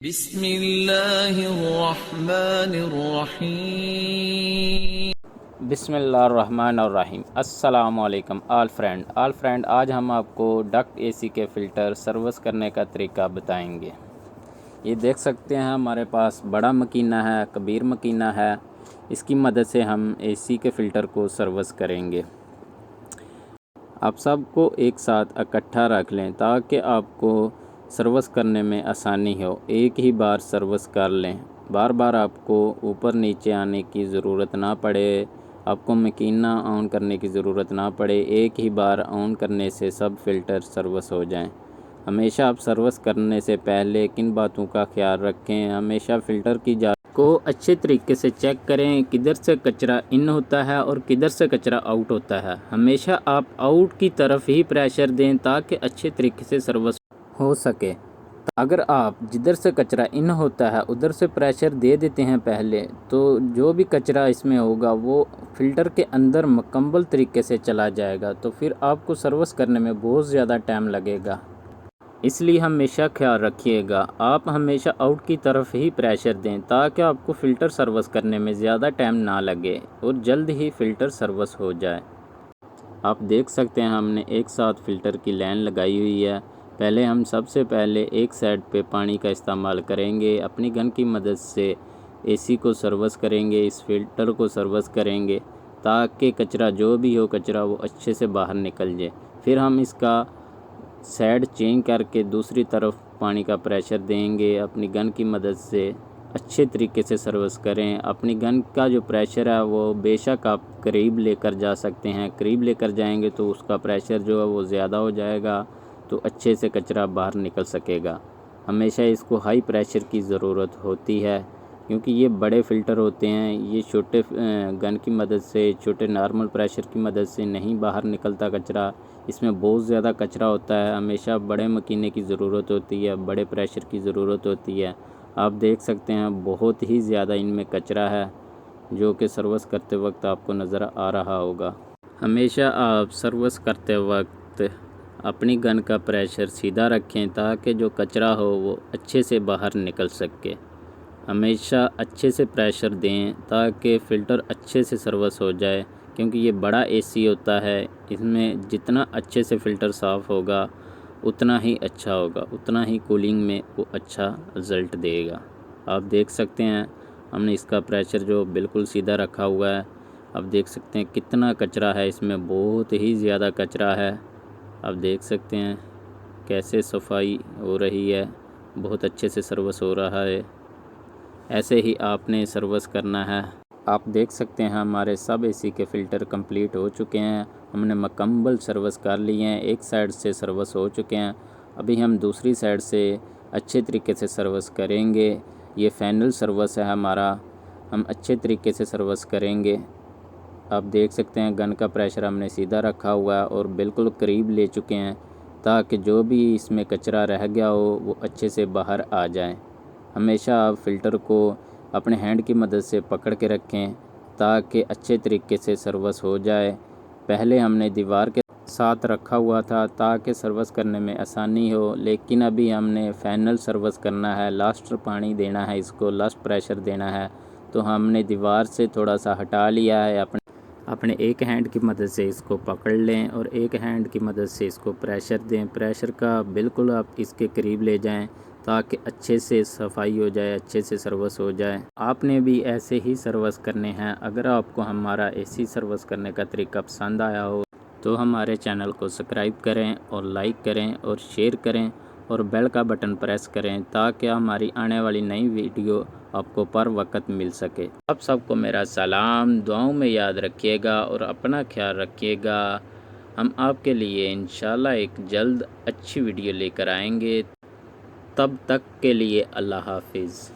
بسم اللہ الرحمن الرحیم۔ بسم اللہ الرحمن الرحیم۔ السلام علیکم آل فرینڈ آج ہم آپ کو ڈکٹ اے سی کے فلٹر سروس کرنے کا طریقہ بتائیں گے۔ یہ دیکھ سکتے ہیں ہمارے پاس بڑا مکینہ ہے، کبیر مکینہ ہے، اس کی مدد سے ہم اے سی کے فلٹر کو سروس کریں گے۔ آپ سب کو ایک ساتھ اکٹھا رکھ لیں تاکہ آپ کو سروس کرنے میں آسانی ہو، ایک ہی بار سروس کر لیں، بار بار آپ کو اوپر نیچے آنے کی ضرورت نہ پڑے، آپ کو مکینہ آن کرنے کی ضرورت نہ پڑے، ایک ہی بار آن کرنے سے سب فلٹر سروس ہو جائیں۔ ہمیشہ آپ سروس کرنے سے پہلے کن باتوں کا خیال رکھیں؟ ہمیشہ فلٹر کی جا کو اچھے طریقے سے چیک کریں، کدھر سے کچرا ان ہوتا ہے اور کدھر سے کچرا آؤٹ ہوتا ہے۔ ہمیشہ آپ آؤٹ کی طرف ہی پریشر دیں تاکہ اچھے طریقے سے سروس ہو سکے۔ اگر آپ جدھر سے کچرا ان ہوتا ہے ادھر سے پریشر دے دیتے ہیں پہلے، تو جو بھی کچرا اس میں ہوگا وہ فلٹر کے اندر مکمل طریقے سے چلا جائے گا، تو پھر آپ کو سروس کرنے میں بہت زیادہ ٹائم لگے گا۔ اس لیے ہمیشہ خیال رکھیے گا، آپ ہمیشہ آؤٹ کی طرف ہی پریشر دیں تاکہ آپ کو فلٹر سروس کرنے میں زیادہ ٹائم نہ لگے اور جلد ہی فلٹر سروس ہو جائے۔ آپ دیکھ سکتے ہیں ہم نے ایک ساتھ فلٹر کی لائن لگائی ہوئی ہے۔ پہلے ہم سب سے پہلے ایک سائڈ پہ پانی کا استعمال کریں گے، اپنی گن کی مدد سے اے سی کو سروس کریں گے، اس فلٹر کو سروس کریں گے تاکہ کچرا جو بھی ہو کچرا وہ اچھے سے باہر نکل جائے۔ پھر ہم اس کا سائڈ چینج کر کے دوسری طرف پانی کا پریشر دیں گے، اپنی گن کی مدد سے اچھے طریقے سے سروس کریں۔ اپنی گن کا جو پریشر ہے وہ بے شک آپ قریب لے کر جا سکتے ہیں، قریب لے کر جائیں گے تو اس کا پریشر جو ہے وہ زیادہ ہو جائے گا، تو اچھے سے کچرا باہر نکل سکے گا۔ ہمیشہ اس کو ہائی پریشر کی ضرورت ہوتی ہے کیونکہ یہ بڑے فلٹر ہوتے ہیں، یہ چھوٹے گن کی مدد سے، چھوٹے نارمل پریشر کی مدد سے نہیں باہر نکلتا کچرا، اس میں بہت زیادہ کچرا ہوتا ہے۔ ہمیشہ بڑے مکینے کی ضرورت ہوتی ہے، بڑے پریشر کی ضرورت ہوتی ہے۔ آپ دیکھ سکتے ہیں بہت ہی زیادہ ان میں کچرا ہے جو کہ سروس کرتے وقت آپ کو نظر آ رہا ہوگا۔ ہمیشہ آپ سروس کرتے وقت اپنی گن کا پریشر سیدھا رکھیں تاکہ جو کچرا ہو وہ اچھے سے باہر نکل سکے۔ ہمیشہ اچھے سے پریشر دیں تاکہ فلٹر اچھے سے سروس ہو جائے، کیونکہ یہ بڑا اے سی ہوتا ہے، اس میں جتنا اچھے سے فلٹر صاف ہوگا اتنا ہی اچھا ہوگا، اتنا ہی کولنگ میں وہ اچھا رزلٹ دے گا۔ آپ دیکھ سکتے ہیں ہم نے اس کا پریشر جو بالکل سیدھا رکھا ہوا ہے۔ آپ دیکھ سکتے ہیں کتنا کچرا ہے، اس میں بہت ہی زیادہ کچرا ہے۔ آپ دیکھ سکتے ہیں کیسے صفائی ہو رہی ہے، بہت اچھے سے سروس ہو رہا ہے۔ ایسے ہی آپ نے سروس کرنا ہے۔ آپ دیکھ سکتے ہیں ہمارے سب اے سی کے فلٹر کمپلیٹ ہو چکے ہیں، ہم نے مکمل سروس کر لی ہیں، ایک سائڈ سے سروس ہو چکے ہیں، ابھی ہم دوسری سائڈ سے اچھے طریقے سے سروس کریں گے۔ یہ فائنل سروس ہے ہمارا، ہم اچھے طریقے سے سروس کریں گے۔ آپ دیکھ سکتے ہیں گن کا پریشر ہم نے سیدھا رکھا ہوا ہے اور بالکل قریب لے چکے ہیں تاکہ جو بھی اس میں کچرا رہ گیا ہو وہ اچھے سے باہر آ جائیں۔ ہمیشہ آپ فلٹر کو اپنے ہینڈ کی مدد سے پکڑ کے رکھیں تاکہ اچھے طریقے سے سروس ہو جائے۔ پہلے ہم نے دیوار کے ساتھ رکھا ہوا تھا تاکہ سروس کرنے میں آسانی ہو، لیکن ابھی ہم نے فائنل سروس کرنا ہے، لاسٹ پانی دینا ہے، اس کو لاسٹ پریشر دینا ہے، تو ہم نے دیوار سے تھوڑا سا ہٹا لیا ہے۔ اپنے ایک ہینڈ کی مدد سے اس کو پکڑ لیں اور ایک ہینڈ کی مدد سے اس کو پریشر دیں، پریشر کا بالکل آپ اس کے قریب لے جائیں تاکہ اچھے سے صفائی ہو جائے، اچھے سے سروس ہو جائے۔ آپ نے بھی ایسے ہی سروس کرنے ہیں۔ اگر آپ کو ہمارا اے سی سروس کرنے کا طریقہ پسند آیا ہو تو ہمارے چینل کو سبسکرائب کریں اور لائک کریں اور شیئر کریں اور بیل کا بٹن پریس کریں تاکہ ہماری آنے والی نئی ویڈیو آپ کو پر وقت مل سکے۔ آپ سب کو میرا سلام، دعاؤں میں یاد رکھیے گا اور اپنا خیال رکھیے گا۔ ہم آپ کے لیے انشاءاللہ ایک جلد اچھی ویڈیو لے کر آئیں گے، تب تک کے لیے اللہ حافظ۔